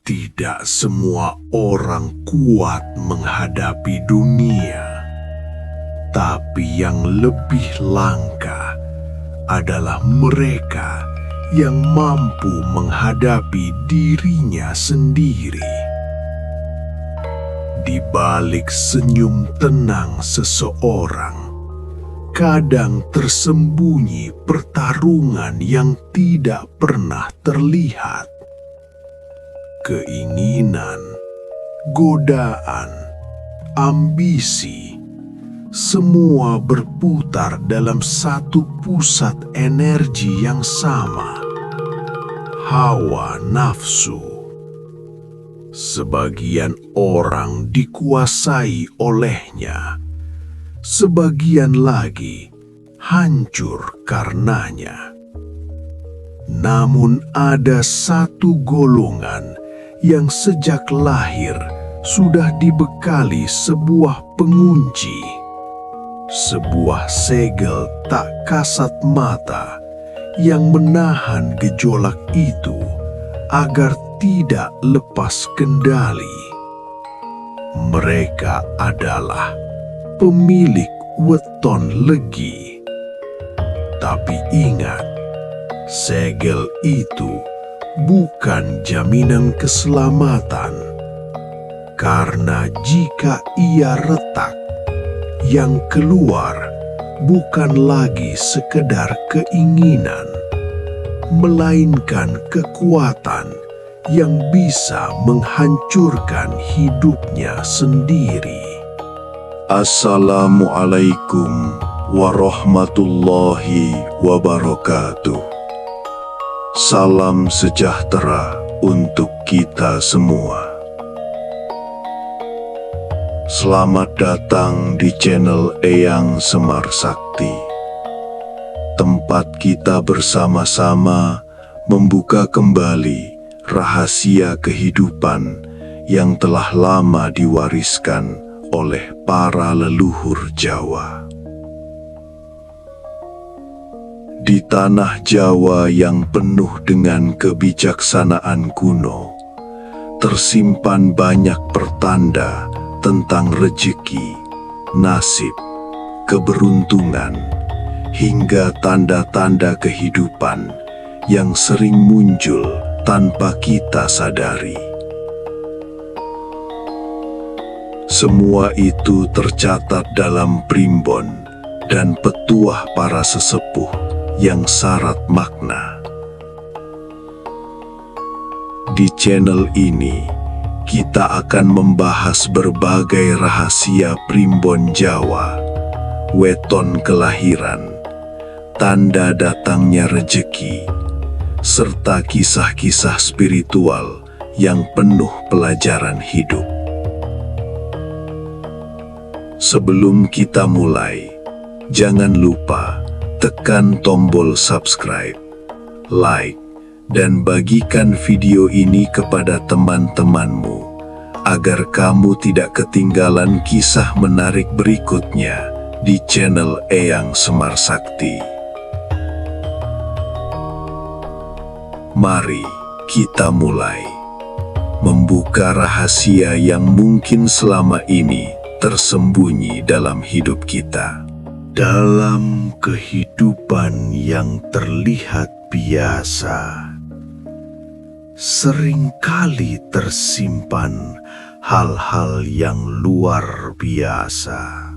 Tidak semua orang kuat menghadapi dunia, tapi yang lebih langka adalah mereka yang mampu menghadapi dirinya sendiri. Di balik senyum tenang seseorang, kadang tersembunyi pertarungan yang tidak pernah terlihat. Keinginan, godaan, ambisi, semua berputar dalam satu pusat energi yang sama, hawa nafsu. Sebagian orang dikuasai olehnya, sebagian lagi hancur karenanya. Namun ada satu golongan yang sejak lahir sudah dibekali sebuah pengunci, sebuah segel tak kasat mata yang menahan gejolak itu agar tidak lepas kendali. Mereka adalah pemilik weton legi. Tapi ingat, segel itu bukan jaminan keselamatan, karena jika ia retak, yang keluar bukan lagi sekedar keinginan, melainkan kekuatan yang bisa menghancurkan hidupnya sendiri. Assalamualaikum warahmatullahi wabarakatuh. Salam sejahtera untuk kita semua. Selamat datang di channel Eyang Semar Sakti. Tempat kita bersama-sama membuka kembali rahasia kehidupan yang telah lama diwariskan oleh para leluhur Jawa. Di tanah Jawa yang penuh dengan kebijaksanaan kuno, tersimpan banyak pertanda tentang rejeki, nasib, keberuntungan, hingga tanda-tanda kehidupan yang sering muncul tanpa kita sadari. Semua itu tercatat dalam primbon dan petuah para sesepuh yang syarat makna. Di channel ini, kita akan membahas berbagai rahasia primbon Jawa, weton kelahiran, tanda datangnya rejeki, serta kisah-kisah spiritual yang penuh pelajaran hidup. Sebelum kita mulai, jangan lupa tekan tombol subscribe, like, dan bagikan video ini kepada teman-temanmu agar kamu tidak ketinggalan kisah menarik berikutnya di channel Eyang Semar Sakti. Mari kita mulai membuka rahasia yang mungkin selama ini tersembunyi dalam hidup kita. Dalam kehidupan yang terlihat biasa, seringkali tersimpan hal-hal yang luar biasa.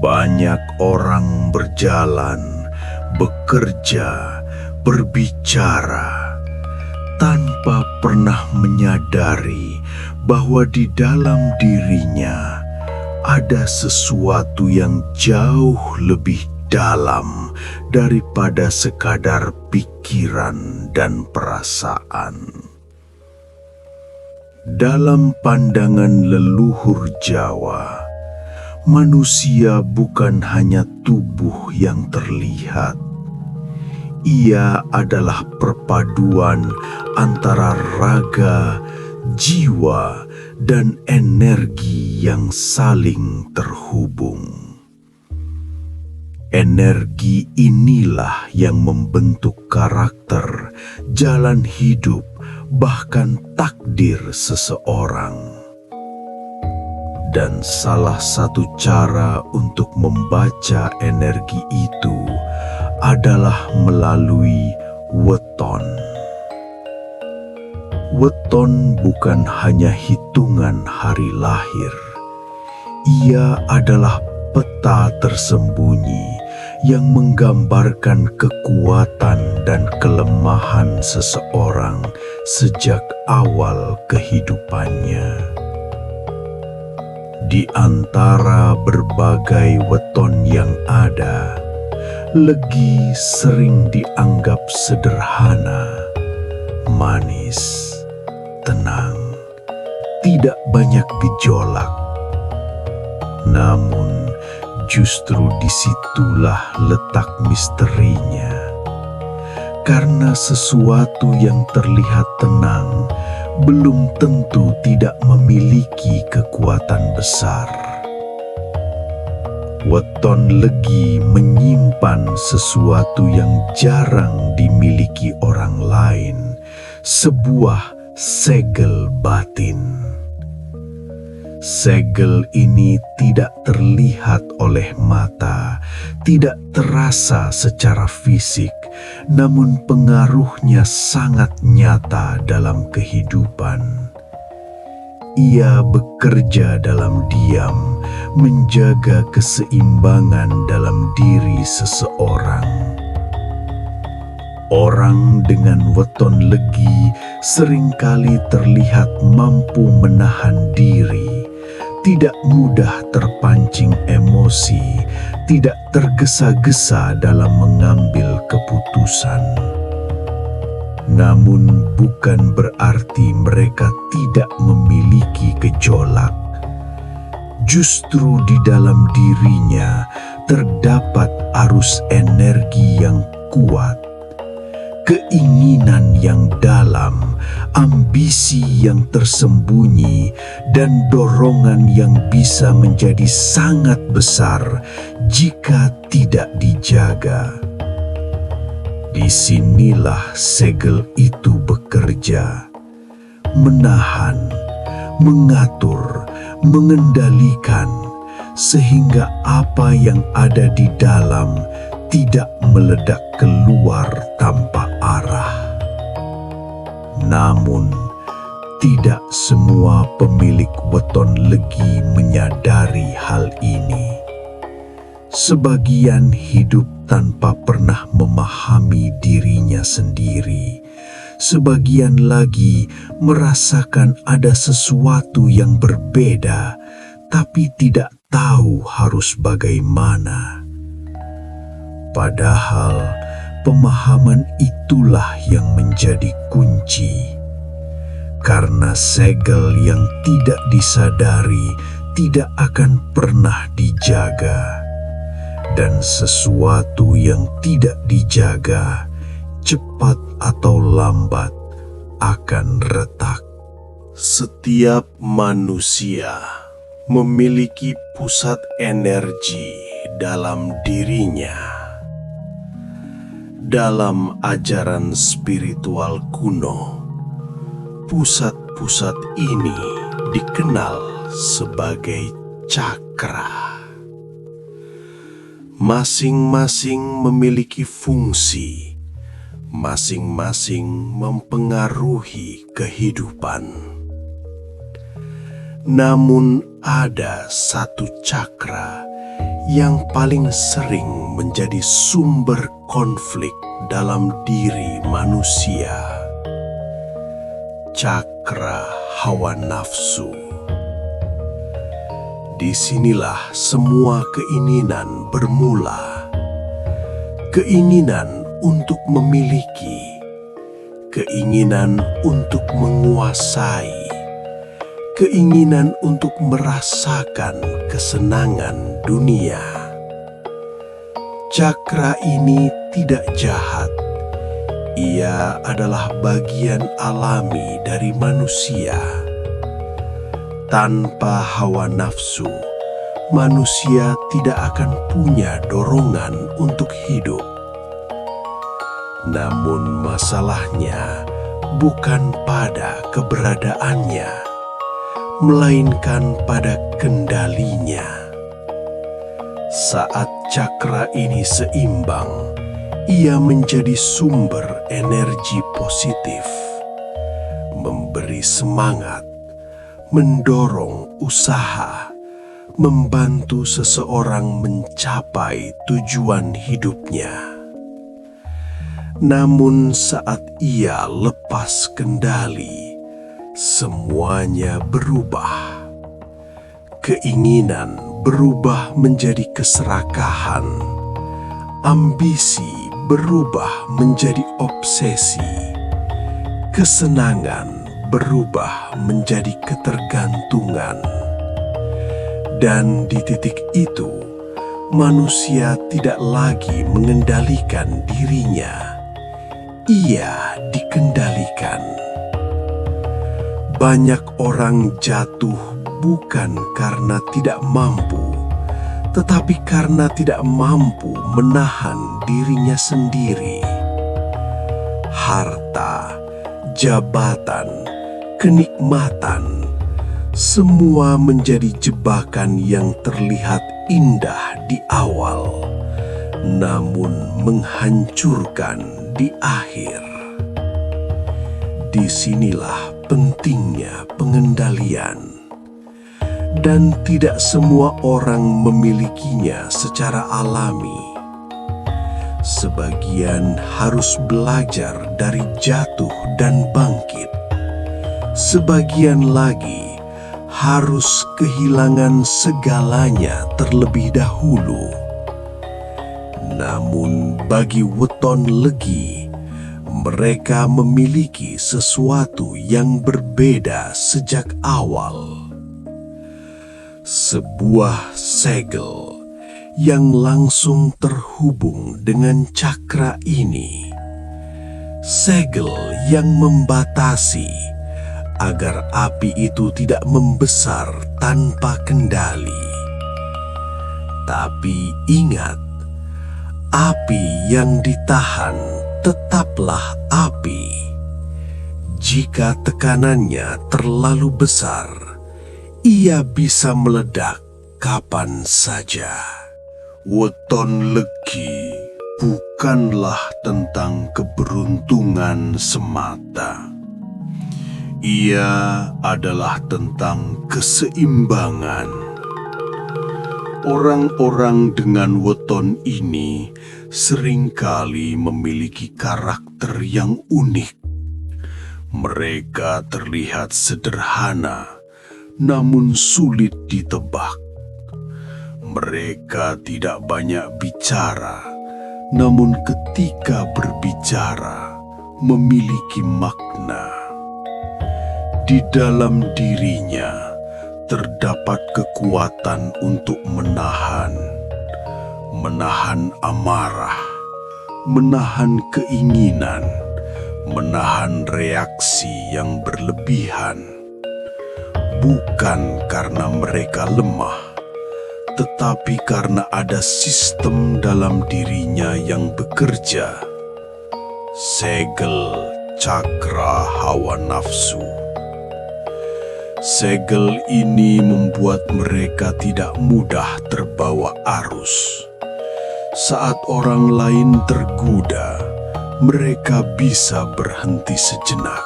Banyak orang berjalan, bekerja, berbicara, tanpa pernah menyadari bahwa di dalam dirinya ada sesuatu yang jauh lebih dalam daripada sekadar pikiran dan perasaan. Dalam pandangan leluhur Jawa, manusia bukan hanya tubuh yang terlihat. Ia adalah perpaduan antara raga, jiwa, dan energi yang saling terhubung. Energi inilah yang membentuk karakter, jalan hidup, bahkan takdir seseorang. Dan salah satu cara untuk membaca energi itu adalah melalui weton. Weton bukan hanya hitungan hari lahir. Ia adalah peta tersembunyi yang menggambarkan kekuatan dan kelemahan seseorang sejak awal kehidupannya. Di antara berbagai weton yang ada, Legi sering dianggap sederhana, manis, tenang, tidak banyak gejolak. Namun, justru disitulah letak misterinya. Karena sesuatu yang terlihat tenang belum tentu tidak memiliki kekuatan besar. Weton Legi menyimpan sesuatu yang jarang dimiliki orang lain, sebuah segel batin. Segel ini tidak terlihat oleh mata, tidak terasa secara fisik, namun pengaruhnya sangat nyata dalam kehidupan. Ia bekerja dalam diam, menjaga keseimbangan dalam diri seseorang. Orang dengan weton Legi seringkali terlihat mampu menahan diri, tidak mudah terpancing emosi, tidak tergesa-gesa dalam mengambil keputusan. Namun bukan berarti mereka tidak memiliki gejolak. Justru di dalam dirinya terdapat arus energi yang kuat, keinginan yang dalam, ambisi yang tersembunyi, dan dorongan yang bisa menjadi sangat besar jika tidak dijaga. Disinilah segel itu bekerja, menahan, mengatur, mengendalikan, sehingga apa yang ada di dalam tidak meledak keluar tanpa arah. Namun, tidak semua pemilik weton Legi menyadari hal ini. Sebagian hidup tanpa pernah memahami dirinya sendiri. Sebagian lagi merasakan ada sesuatu yang berbeda, tapi tidak tahu harus bagaimana. Padahal pemahaman itulah yang menjadi kunci. Karena segel yang tidak disadari tidak akan pernah dijaga. Dan sesuatu yang tidak dijaga, cepat atau lambat akan retak. Setiap manusia memiliki pusat energi dalam dirinya. Dalam ajaran spiritual kuno, pusat-pusat ini dikenal sebagai cakra. Masing-masing memiliki fungsi, masing-masing mempengaruhi kehidupan. Namun ada satu cakra yang paling sering menjadi sumber konflik dalam diri manusia. Cakra hawa nafsu. Disinilah semua keinginan bermula. Keinginan untuk memiliki, keinginan untuk menguasai, keinginan untuk merasakan kesenangan dunia. Cakra ini tidak jahat. Ia adalah bagian alami dari manusia. Tanpa hawa nafsu, manusia tidak akan punya dorongan untuk hidup. Namun masalahnya, bukan pada keberadaannya, melainkan pada kendalinya. Saat cakra ini seimbang, ia menjadi sumber energi positif, memberi semangat, mendorong usaha, membantu seseorang mencapai tujuan hidupnya. Namun saat ia lepas kendali, semuanya berubah. Keinginan berubah menjadi keserakahan, ambisi berubah menjadi obsesi, kesenangan berubah menjadi ketergantungan. Dan di titik itu, manusia tidak lagi mengendalikan dirinya. Ia dikendalikan. Banyak orang jatuh bukan karena tidak mampu, tetapi karena tidak mampu menahan dirinya sendiri. Harta, jabatan, kenikmatan, semua menjadi jebakan yang terlihat indah di awal, namun menghancurkan di akhir. Disinilah pentingnya pengendalian, dan tidak semua orang memilikinya secara alami. Sebagian harus belajar dari jatuh dan bangkit. Sebagian lagi harus kehilangan segalanya terlebih dahulu. Namun bagi weton legi, mereka memiliki sesuatu yang berbeda sejak awal. Sebuah segel yang langsung terhubung dengan cakra ini. Segel yang membatasi agar api itu tidak membesar tanpa kendali. Tapi ingat, api yang ditahan tetaplah api. Jika tekanannya terlalu besar, ia bisa meledak kapan saja. Weton legi bukanlah tentang keberuntungan semata. Ia adalah tentang keseimbangan. Orang-orang dengan weton ini seringkali memiliki karakter yang unik. Mereka terlihat sederhana, namun sulit ditebak. Mereka tidak banyak bicara, namun ketika berbicara memiliki makna. Di dalam dirinya terdapat kekuatan untuk menahan amarah, menahan keinginan, menahan reaksi yang berlebihan. Bukan karena mereka lemah, tetapi karena ada sistem dalam dirinya yang bekerja. Segel cakra hawa nafsu. Segel ini membuat mereka tidak mudah terbawa arus. Saat orang lain tergoda, mereka bisa berhenti sejenak.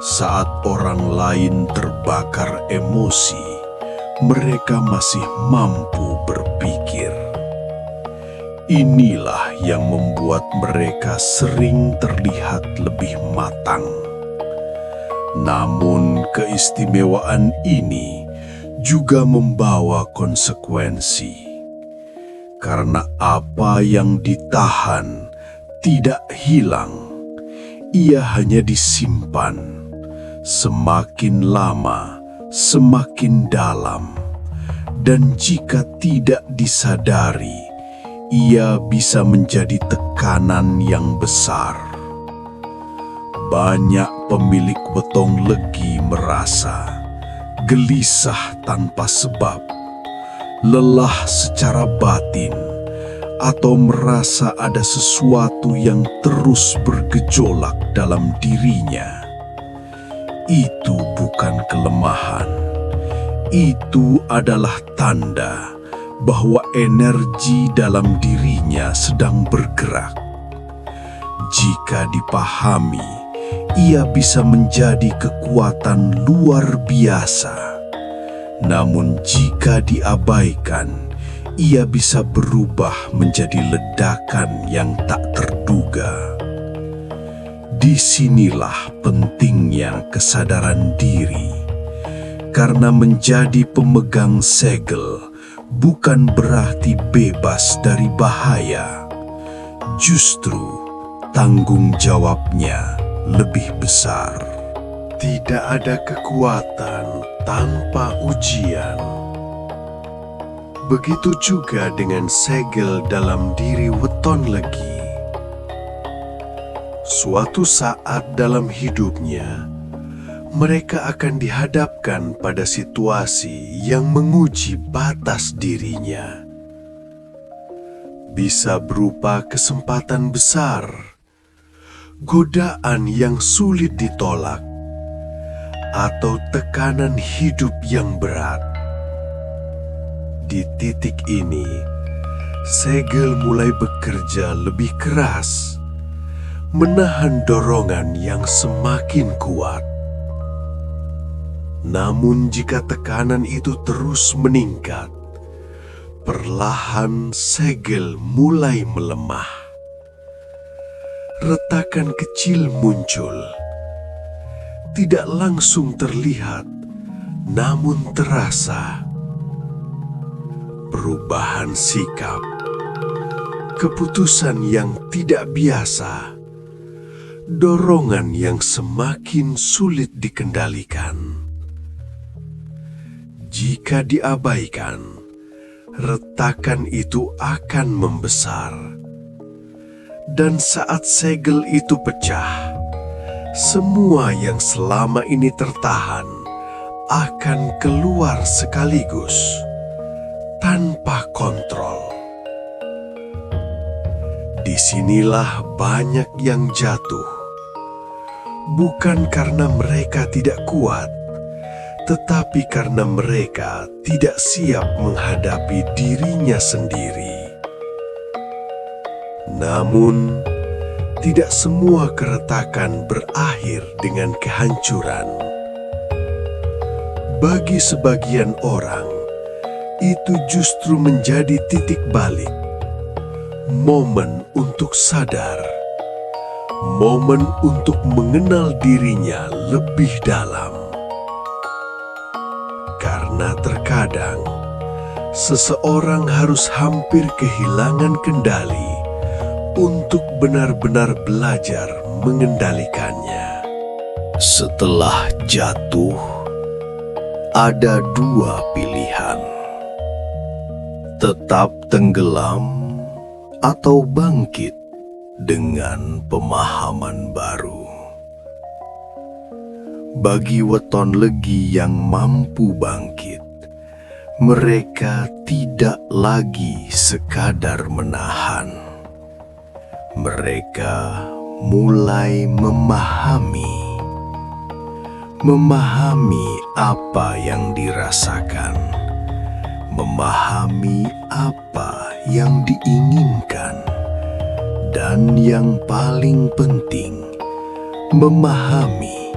Saat orang lain terbakar emosi, mereka masih mampu berpikir. Inilah yang membuat mereka sering terlihat lebih matang. Namun keistimewaan ini juga membawa konsekuensi. Karena apa yang ditahan tidak hilang, ia hanya disimpan. Semakin lama, semakin dalam. Dan jika tidak disadari, ia bisa menjadi tekanan yang besar. Banyak pemilik weton legi merasa gelisah tanpa sebab, lelah secara batin, atau merasa ada sesuatu yang terus bergejolak dalam dirinya. Itu bukan kelemahan. Itu adalah tanda bahwa energi dalam dirinya sedang bergerak. Jika dipahami, ia bisa menjadi kekuatan luar biasa. Namun jika diabaikan, ia bisa berubah menjadi ledakan yang tak terduga. Disinilah pentingnya kesadaran diri, karena menjadi pemegang segel bukan berarti bebas dari bahaya. Justru tanggung jawabnya lebih besar. Tidak ada kekuatan tanpa ujian. Begitu juga dengan segel dalam diri Weton Legi. Suatu saat dalam hidupnya, mereka akan dihadapkan pada situasi yang menguji batas dirinya. Bisa berupa kesempatan besar, godaan yang sulit ditolak, atau tekanan hidup yang berat. Di titik ini, segel mulai bekerja lebih keras, menahan dorongan yang semakin kuat. Namun jika tekanan itu terus meningkat, perlahan segel mulai melemah. Retakan kecil muncul, tidak langsung terlihat, namun terasa. Perubahan sikap, keputusan yang tidak biasa, dorongan yang semakin sulit dikendalikan. Jika diabaikan, retakan itu akan membesar. Dan saat segel itu pecah, semua yang selama ini tertahan akan keluar sekaligus, tanpa kontrol. Disinilah banyak yang jatuh, bukan karena mereka tidak kuat, tetapi karena mereka tidak siap menghadapi dirinya sendiri. Namun, tidak semua keretakan berakhir dengan kehancuran. Bagi sebagian orang, itu justru menjadi titik balik, momen untuk sadar, momen untuk mengenal dirinya lebih dalam. Karena terkadang, seseorang harus hampir kehilangan kendali untuk benar-benar belajar mengendalikannya. Setelah jatuh, ada dua pilihan: tetap tenggelam atau bangkit dengan pemahaman baru. Bagi Weton Legi yang mampu bangkit, mereka tidak lagi sekadar menahan. Mereka mulai memahami apa yang dirasakan, memahami apa yang diinginkan, dan yang paling penting, memahami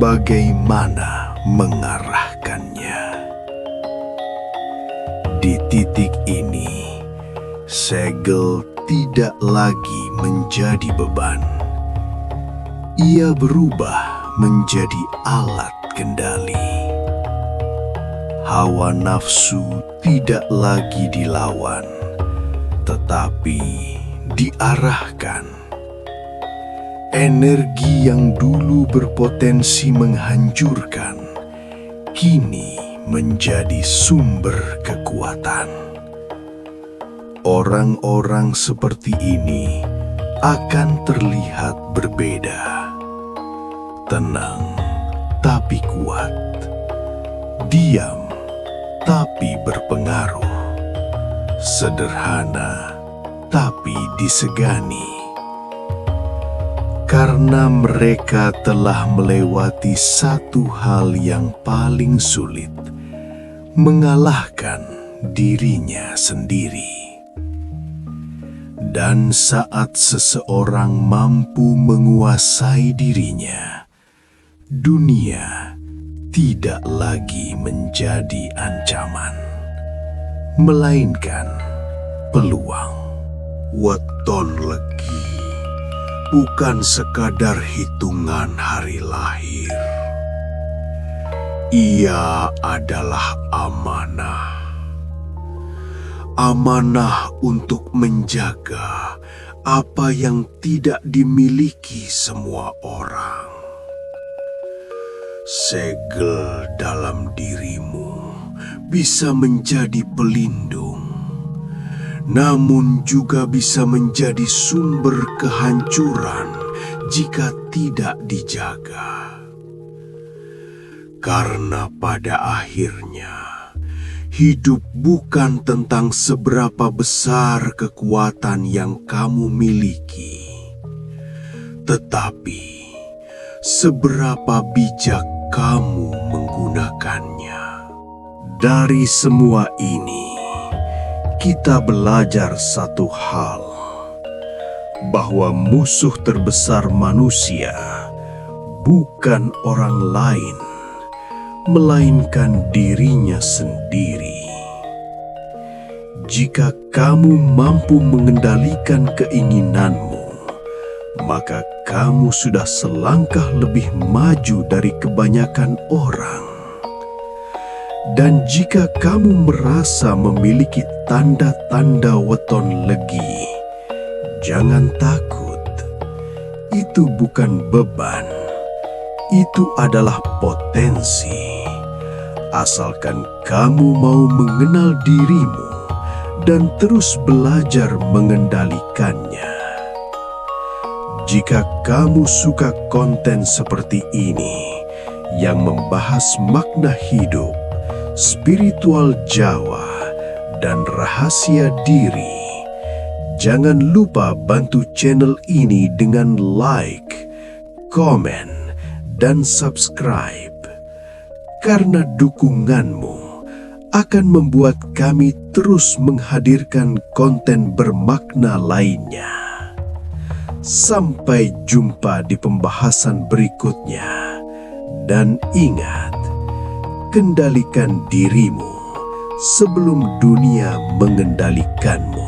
bagaimana mengarahkannya. Di titik ini, segel tidak lagi menjadi beban. Ia berubah menjadi alat kendali. Hawa nafsu tidak lagi dilawan, tetapi diarahkan. Energi yang dulu berpotensi menghancurkan, kini menjadi sumber kekuatan. Orang-orang seperti ini akan terlihat berbeda. Tenang tapi kuat, diam tapi berpengaruh, sederhana tetapi disegani. Karena mereka telah melewati satu hal yang paling sulit, mengalahkan dirinya sendiri. Dan saat seseorang mampu menguasai dirinya, dunia tidak lagi menjadi ancaman, melainkan peluang. Weton Legi bukan sekadar hitungan hari lahir. Ia adalah amanah. Amanah untuk menjaga apa yang tidak dimiliki semua orang. Segel dalam dirimu bisa menjadi pelindung, namun juga bisa menjadi sumber kehancuran jika tidak dijaga. Karena pada akhirnya, hidup bukan tentang seberapa besar kekuatan yang kamu miliki, tetapi seberapa bijak kamu menggunakannya. Dari semua ini, kita belajar satu hal, bahwa musuh terbesar manusia bukan orang lain, melainkan dirinya sendiri. Jika kamu mampu mengendalikan keinginanmu, maka kamu sudah selangkah lebih maju dari kebanyakan orang. Dan jika kamu merasa memiliki tanda-tanda weton legi, jangan takut. Itu bukan beban, itu adalah potensi. Asalkan kamu mau mengenal dirimu dan terus belajar mengendalikannya. Jika kamu suka konten seperti ini yang membahas makna hidup, spiritual Jawa, dan rahasia diri, jangan lupa bantu channel ini dengan like, komen, dan subscribe. Karena dukunganmu akan membuat kami terus menghadirkan konten bermakna lainnya. Sampai jumpa di pembahasan berikutnya. Dan ingat, kendalikan dirimu sebelum dunia mengendalikanmu.